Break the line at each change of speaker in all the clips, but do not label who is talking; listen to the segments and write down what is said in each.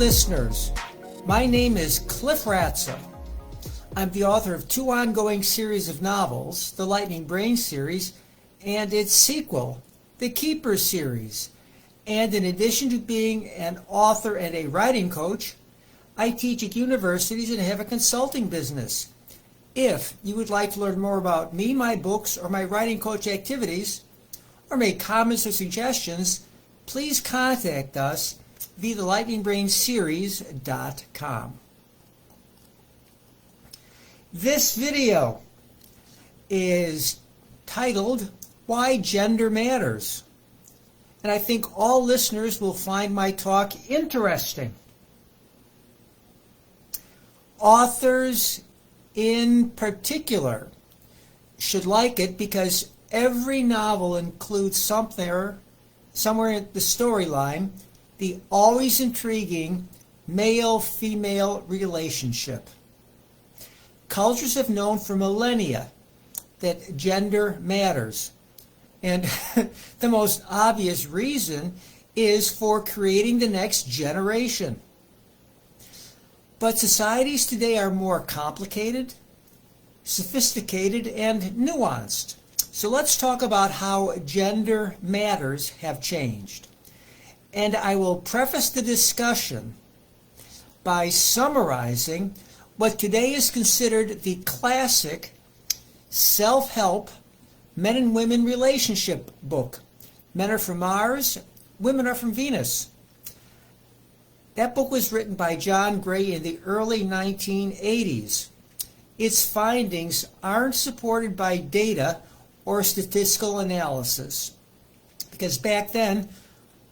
listeners, my name is Cliff Ratza. I'm the author of 2 ongoing series of novels, the Lightning Brain series and its sequel, the Keeper series. And in addition to being an author and a writing coach, I teach at universities and have a consulting business. If you would like to learn more about me, my books, or my writing coach activities, or make comments or suggestions, please contact us via the lightningbrainseries.com. This video is titled, Why Gender Matters. And I think all listeners will find my talk interesting. Authors in particular should like it because every novel includes somewhere in the storyline the always intriguing male-female relationship. Cultures have known for millennia that gender matters, and the most obvious reason is for creating the next generation. But societies today are more complicated, sophisticated, and nuanced. So let's talk about how gender matters have changed. And I will preface the discussion by summarizing what today is considered the classic self-help men and women relationship book. Men are from Mars, women are from Venus. That book was written by John Gray in the early 1980s. Its findings aren't supported by data or statistical analysis, because back then,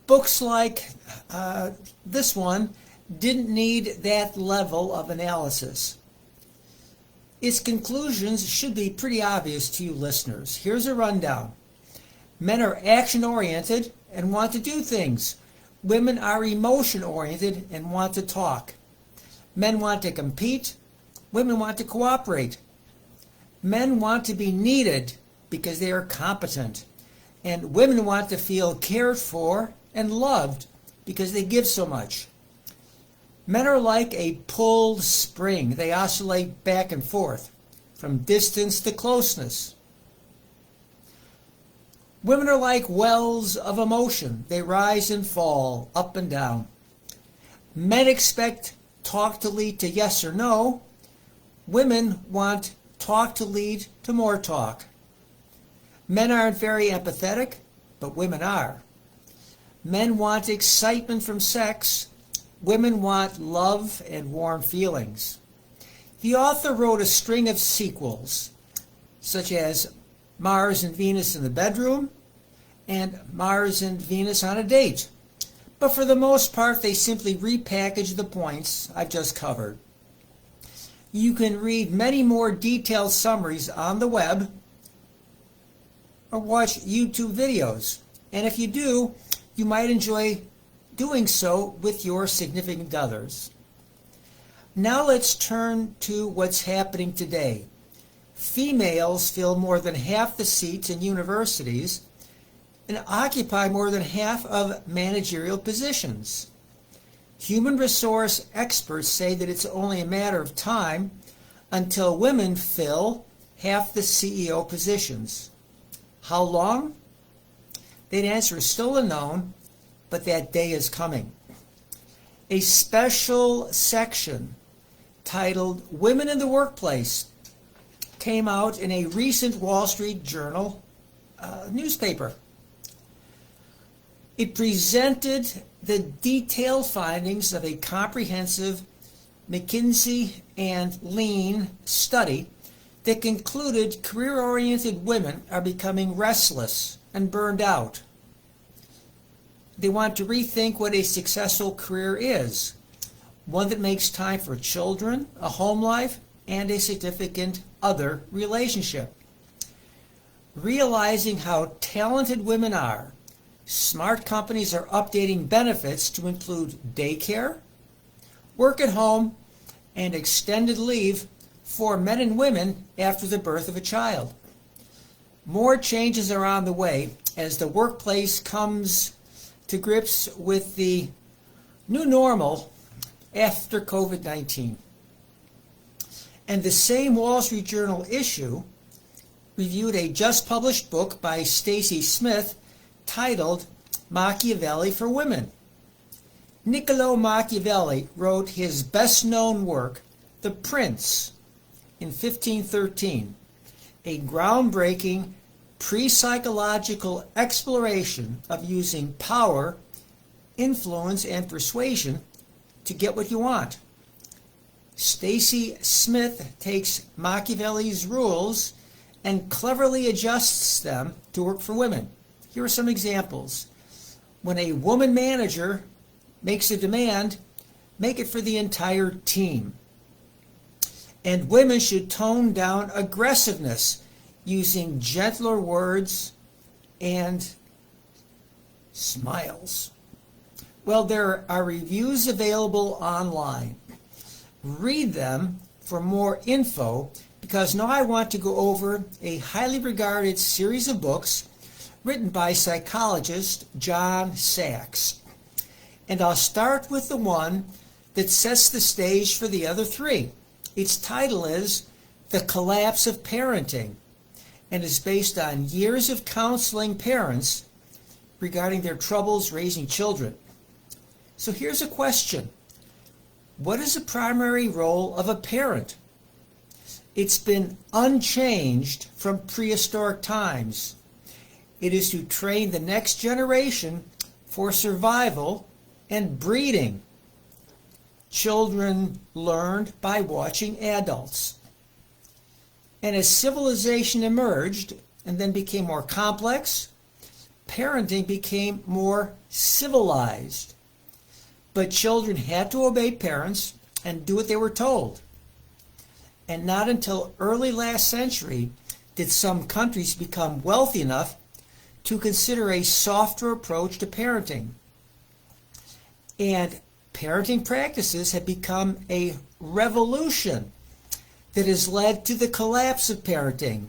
books like this one didn't need that level of analysis. Its conclusions should be pretty obvious to you listeners. Here's a rundown. Men are action-oriented and want to do things. Women are emotion-oriented and want to talk. Men want to compete. Women want to cooperate. Men want to be needed because they are competent. And women want to feel cared for and loved because they give so much. Men are like a pulled spring. They oscillate back and forth, from distance to closeness. Women are like wells of emotion. They rise and fall, up and down. Men expect talk to lead to yes or no. Women want talk to lead to more talk. Men aren't very empathetic, but women are. Men want excitement from sex. Women want love and warm feelings. The author wrote a string of sequels, such as Mars and Venus in the bedroom and Mars and Venus on a date. But for the most part, they simply repackage the points I've just covered. You can read many more detailed summaries on the web or watch YouTube videos. And if you do, you might enjoy doing so with your significant others. Now let's turn to what's happening today. Females fill more than half the seats in universities and occupy more than half of managerial positions. Human resource experts say that it's only a matter of time until women fill half the CEO positions. How long? That answer is still unknown, but that day is coming. A special section titled Women in the Workplace came out in a recent Wall Street Journal newspaper. It presented the detailed findings of a comprehensive McKinsey and Lean study that concluded career-oriented women are becoming restless and burned out. They want to rethink what a successful career is, one that makes time for children, a home life, and a significant other relationship. Realizing how talented women are, smart companies are updating benefits to include daycare, work at home, and extended leave for men and women after the birth of a child. More changes are on the way as the workplace comes to grips with the new normal after COVID-19. And the same Wall Street Journal issue reviewed a just published book by Stacy Smith titled Machiavelli for Women. Niccolo Machiavelli wrote his best-known work, The Prince, in 1513, a groundbreaking pre-psychological exploration of using power, influence, and persuasion to get what you want. Stacy Smith takes Machiavelli's rules and cleverly adjusts them to work for women. Here are some examples. When a woman manager makes a demand, make it for the entire team. And women should tone down aggressiveness using gentler words and smiles. Well, there are reviews available online. Read them for more info, because now I want to go over a highly regarded series of books written by psychologist John Sachs. And I'll start with the one that sets the stage for the other three. Its title is The Collapse of Parenting, and is based on years of counseling parents regarding their troubles raising children. So here's a question. What is the primary role of a parent? It's been unchanged from prehistoric times. It is to train the next generation for survival and breeding. Children learned by watching adults. And as civilization emerged and then became more complex, parenting became more civilized. But children had to obey parents and do what they were told. And not until early last century did some countries become wealthy enough to consider a softer approach to parenting. And parenting practices have become a revolution that has led to the collapse of parenting.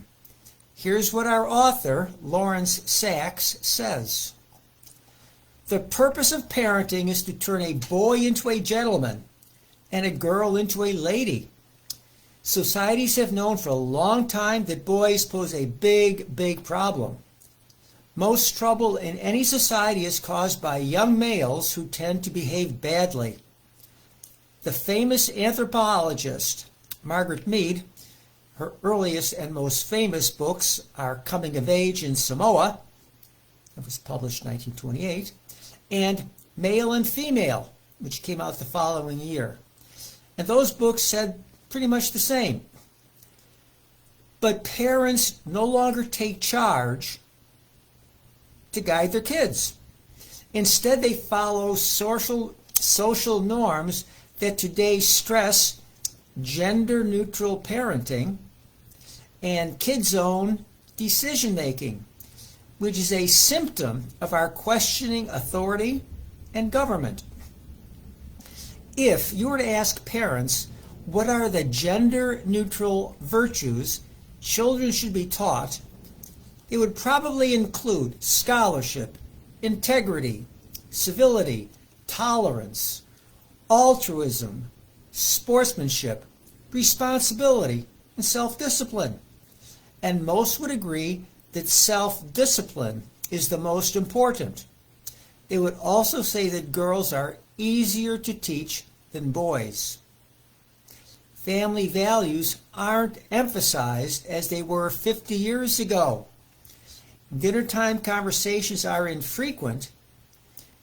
Here's what our author, Lawrence Sachs, says. The purpose of parenting is to turn a boy into a gentleman and a girl into a lady. Societies have known for a long time that boys pose a big problem. Most trouble in any society is caused by young males who tend to behave badly. The famous anthropologist, Margaret Mead, her earliest and most famous books are Coming of Age in Samoa, that was published in 1928, and Male and Female, which came out the following year. And those books said pretty much the same. But parents no longer take charge to guide their kids. Instead, they follow social norms that today stress gender-neutral parenting and kid-zone decision-making, which is a symptom of our questioning authority and government. If you were to ask parents what are the gender-neutral virtues children should be taught, it would probably include scholarship, integrity, civility, tolerance, altruism, sportsmanship, responsibility, and self-discipline. And most would agree that self-discipline is the most important. They would also say that girls are easier to teach than boys. Family values aren't emphasized as they were 50 years ago. Dinnertime conversations are infrequent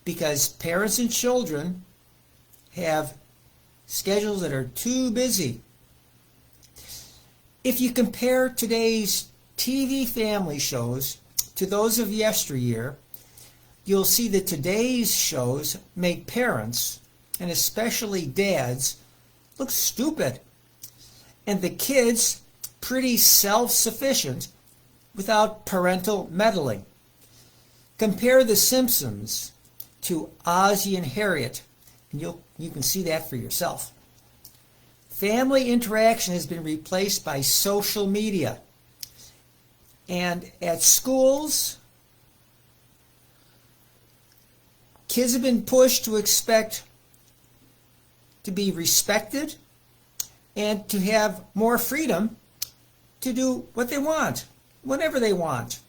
because parents and children have schedules that are too busy. If you compare today's TV family shows to those of yesteryear, you'll see that today's shows make parents, and especially dads, look stupid, and the kids pretty self-sufficient without parental meddling. Compare The Simpsons to Ozzie and Harriet, and you can see that for yourself. Family interaction has been replaced by social media. And at schools, kids have been pushed to expect to be respected and to have more freedom to do what they want, whenever they want.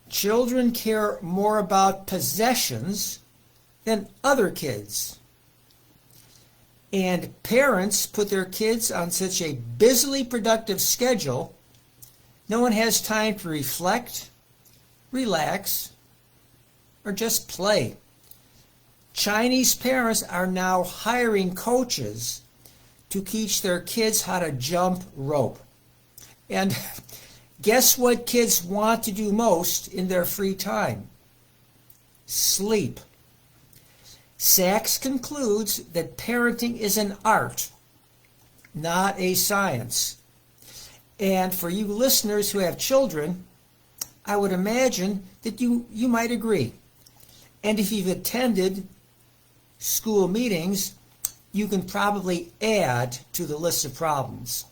Children care more about possessions than other kids. And parents put their kids on such a busily productive schedule, no one has time to reflect, relax, or just play. Chinese parents are now hiring coaches to teach their kids how to jump rope. And guess what kids want to do most in their free time? Sleep. Sachs concludes that parenting is an art, not a science. And for you listeners who have children, I would imagine that you might agree. And if you've attended school meetings, you can probably add to the list of problems.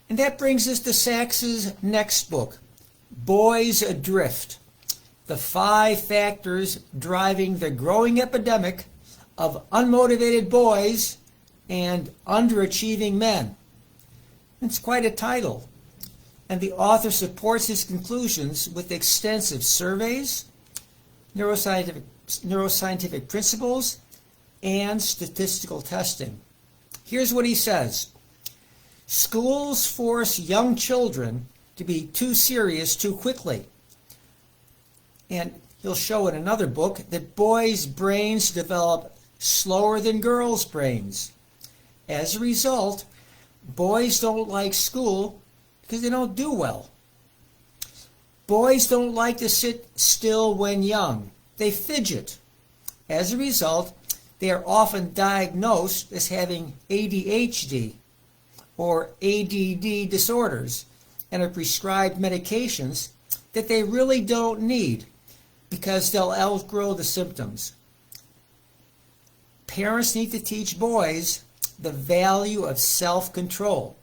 And that brings us to Sachs's next book, Boys Adrift: The 5 Factors Driving the Growing Epidemic of Unmotivated Boys and Underachieving Men. It's quite a title, and the author supports his conclusions with extensive surveys, neuroscientific principles, and statistical testing. Here's what he says. Schools force young children to be too serious too quickly. And he'll show in another book that boys' brains develop slower than girls' brains. As a result, boys don't like school because they don't do well. Boys don't like to sit still when young. They fidget. As a result, they are often diagnosed as having ADHD or ADD disorders and are prescribed medications that they really don't need because they'll outgrow the symptoms. Parents need to teach boys the value of self-control.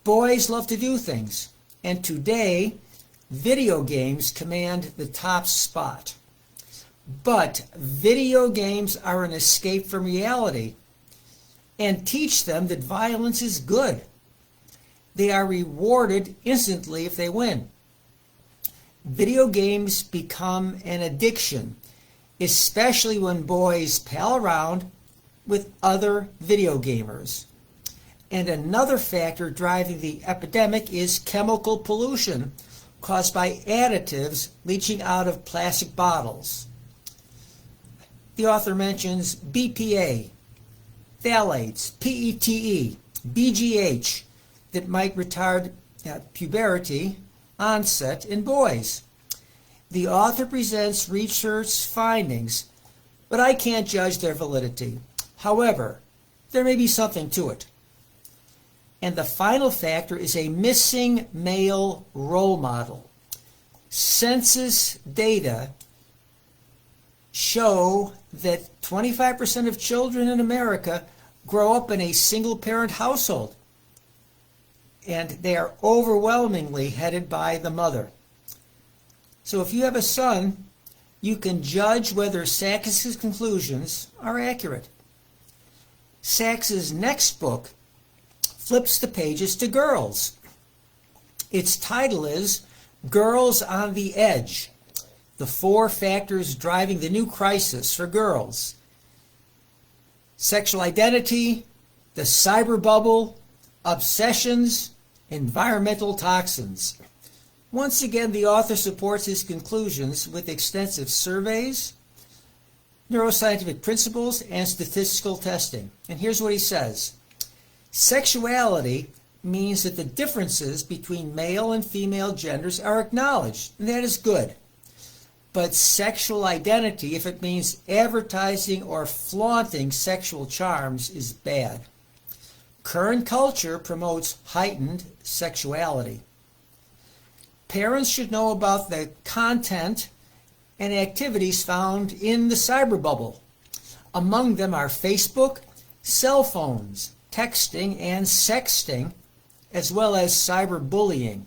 Boys love to do things, and today, video games command the top spot. But video games are an escape from reality and teach them that violence is good. They are rewarded instantly if they win. Video games become an addiction, especially when boys pal around with other video gamers. And another factor driving the epidemic is chemical pollution caused by additives leaching out of plastic bottles. The author mentions BPA, phthalates, PETE, BGH that might retard puberty onset in boys. The author presents research findings, but I can't judge their validity. However, there may be something to it. And the final factor is a missing male role model. Census data show that 25% of children in America grow up in a single-parent household, and they are overwhelmingly headed by the mother. So if you have a son, you can judge whether Sachs's conclusions are accurate. Sachs's next book flips the pages to girls. Its title is Girls on the Edge: The 4 Factors Driving the New Crisis for Girls. Sexual identity, the cyber bubble, obsessions, environmental toxins. Once again, the author supports his conclusions with extensive surveys, neuroscientific principles, and statistical testing. And here's what he says. Sexuality means that the differences between male and female genders are acknowledged, and that is good. But sexual identity, if it means advertising or flaunting sexual charms, is bad. Current culture promotes heightened sexuality. Parents should know about the content and activities found in the cyber bubble. Among them are Facebook, cell phones, texting, and sexting, as well as cyberbullying.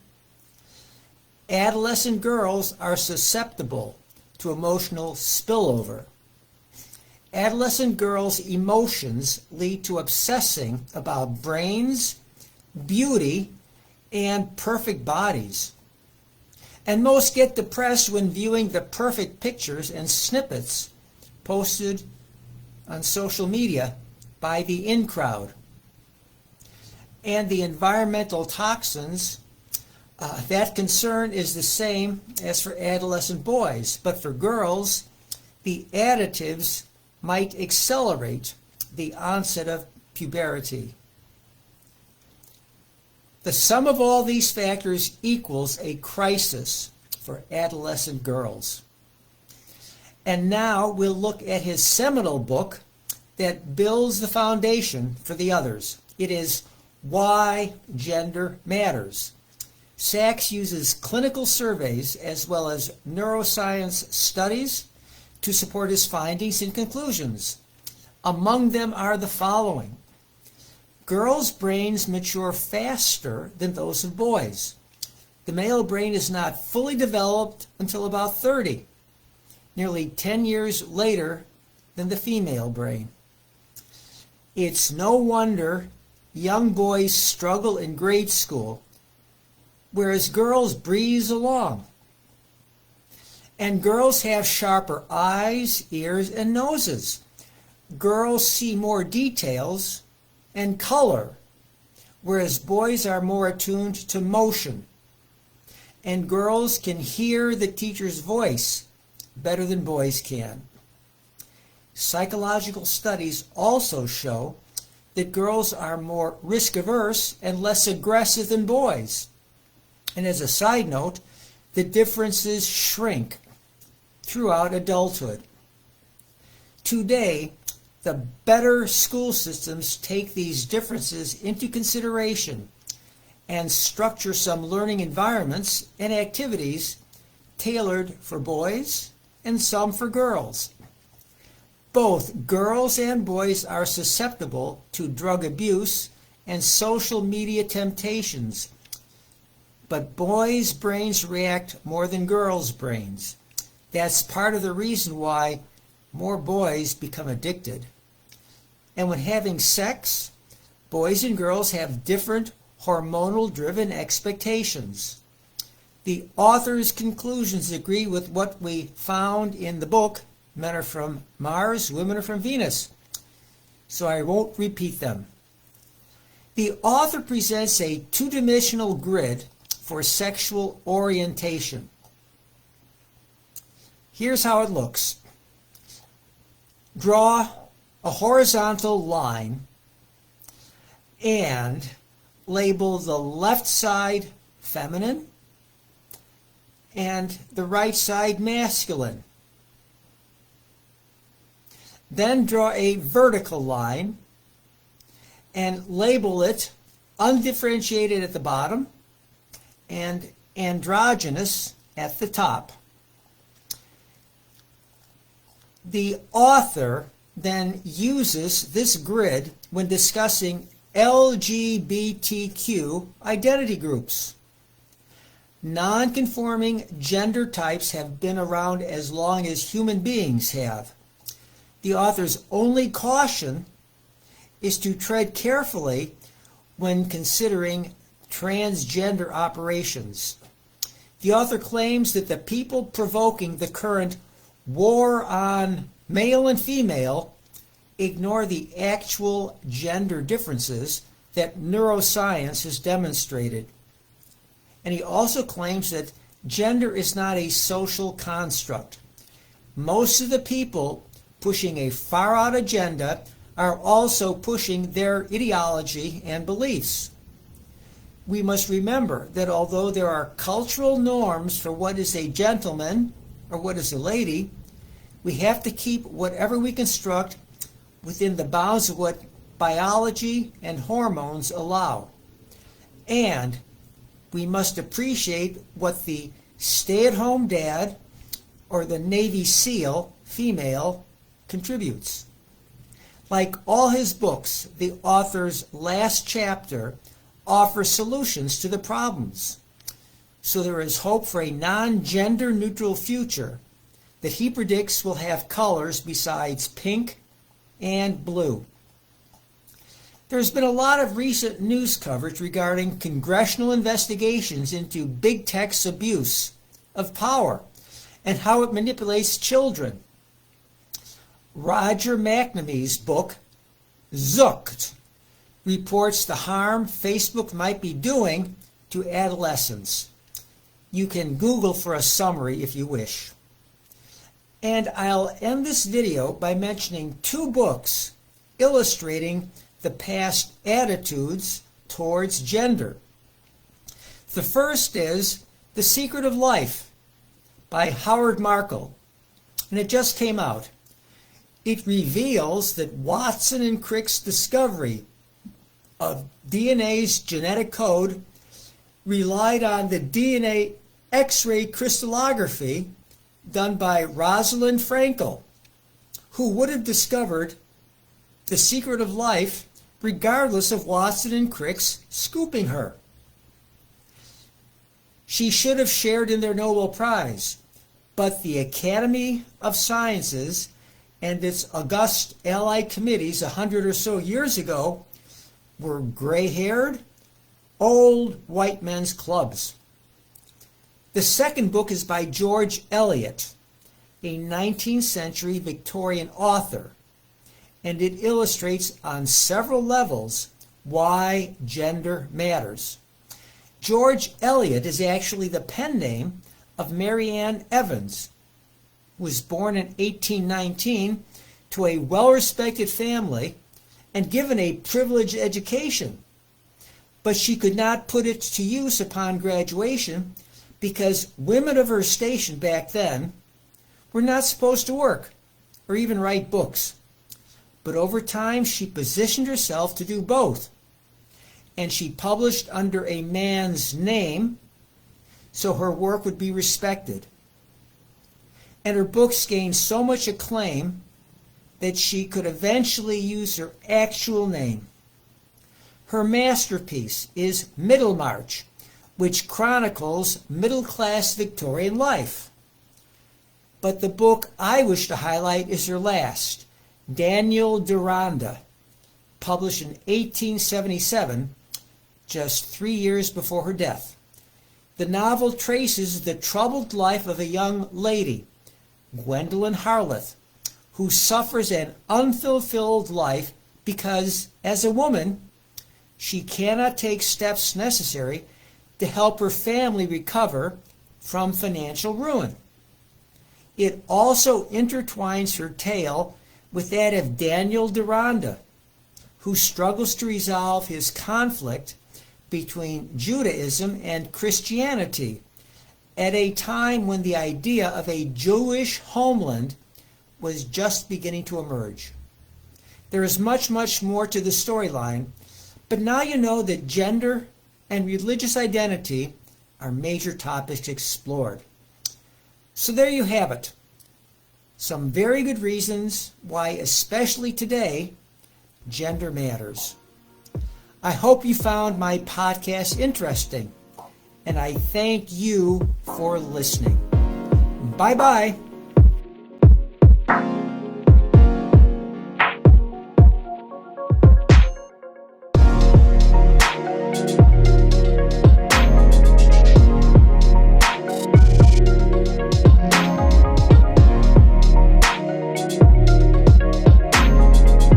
Adolescent girls are susceptible to emotional spillover. adolescent girls' emotions lead to obsessing about brains, beauty, and perfect bodies. And most get depressed when viewing the perfect pictures and snippets posted on social media by the in crowd. And the environmental toxins, that concern is the same as for adolescent boys, but for girls, the additives might accelerate the onset of puberty. The sum of all these factors equals a crisis for adolescent girls. And now we'll look at his seminal book that builds the foundation for the others. It is Why Gender Matters. Sachs uses clinical surveys as well as neuroscience studies to support his findings and conclusions. Among them are the following. Girls' brains mature faster than those of boys. The male brain is not fully developed until about 30, nearly 10 years later than the female brain. It's no wonder young boys struggle in grade school, whereas girls breeze along. And girls have sharper eyes, ears, and noses. Girls see more details and color, whereas boys are more attuned to motion. And girls can hear the teacher's voice better than boys can. Psychological studies also show that girls are more risk-averse and less aggressive than boys. And as a side note, the differences shrink throughout adulthood. Today, the better school systems take these differences into consideration and structure some learning environments and activities tailored for boys and some for girls. Both girls and boys are susceptible to drug abuse and social media temptations, but boys' brains react more than girls' brains. That's part of the reason why more boys become addicted. And when having sex, boys and girls have different hormonal-driven expectations. The author's conclusions agree with what we found in the book, Men Are From Mars, Women Are From Venus, so I won't repeat them. The author presents a two-dimensional grid for sexual orientation. Here's how it looks. Draw a horizontal line and label the left side feminine and the right side masculine. Then draw a vertical line and label it undifferentiated at the bottom and androgynous at the top. The author then uses this grid when discussing LGBTQ identity groups. Non-conforming gender types have been around as long as human beings have. The author's only caution is to tread carefully when considering transgender operations. The author claims that the people provoking the current war on male and female ignore the actual gender differences that neuroscience has demonstrated. And he also claims that gender is not a social construct. Most of the people pushing a far-out agenda are also pushing their ideology and beliefs. We must remember that although there are cultural norms for what is a gentleman or what is a lady, we have to keep whatever we construct within the bounds of what biology and hormones allow. And we must appreciate what the stay-at-home dad or the Navy SEAL female contributes. Like all his books, the author's last chapter offers solutions to the problems. So there is hope for a non-gender neutral future that he predicts will have colors besides pink, and blue. There's been a lot of recent news coverage regarding congressional investigations into big tech's abuse of power and how it manipulates children. Roger McNamee's book, Zooked, reports the harm Facebook might be doing to adolescents. You can Google for a summary if you wish. And I'll end this video by mentioning two books illustrating the past attitudes towards gender. The first is The Secret of Life by Howard Markle, and it just came out. It reveals that Watson and Crick's discovery of DNA's genetic code relied on the DNA X-ray crystallography done by Rosalind Frankel, who would have discovered the secret of life regardless of Watson and Crick's scooping her. She should have shared in their Nobel Prize, but the Academy of Sciences and its august allied committees 100 or so years ago were gray-haired, old white men's clubs. The second book is by George Eliot, a 19th century Victorian author, and it illustrates on several levels why gender matters. George Eliot is actually the pen name of Mary Ann Evans, who was born in 1819 to a well-respected family and given a privileged education. But she could not put it to use upon graduation because women of her station back then were not supposed to work or even write books. But over time, she positioned herself to do both. And she published under a man's name so her work would be respected. And her books gained so much acclaim that she could eventually use her actual name. Her masterpiece is Middlemarch, which chronicles middle-class Victorian life. But the book I wish to highlight is her last, Daniel Deronda, published in 1877, just 3 years before her death. The novel traces the troubled life of a young lady, Gwendolyn Harleth, who suffers an unfulfilled life because, as a woman, she cannot take steps necessary to help her family recover from financial ruin. It also intertwines her tale with that of Daniel Deronda, who struggles to resolve his conflict between Judaism and Christianity at a time when the idea of a Jewish homeland was just beginning to emerge. There is much, much more to the storyline, but now you know that gender and religious identity are major topics explored. So there you have it. Some very good reasons why, especially today, gender matters. I hope you found my podcast interesting, and I thank you for listening. Bye-bye.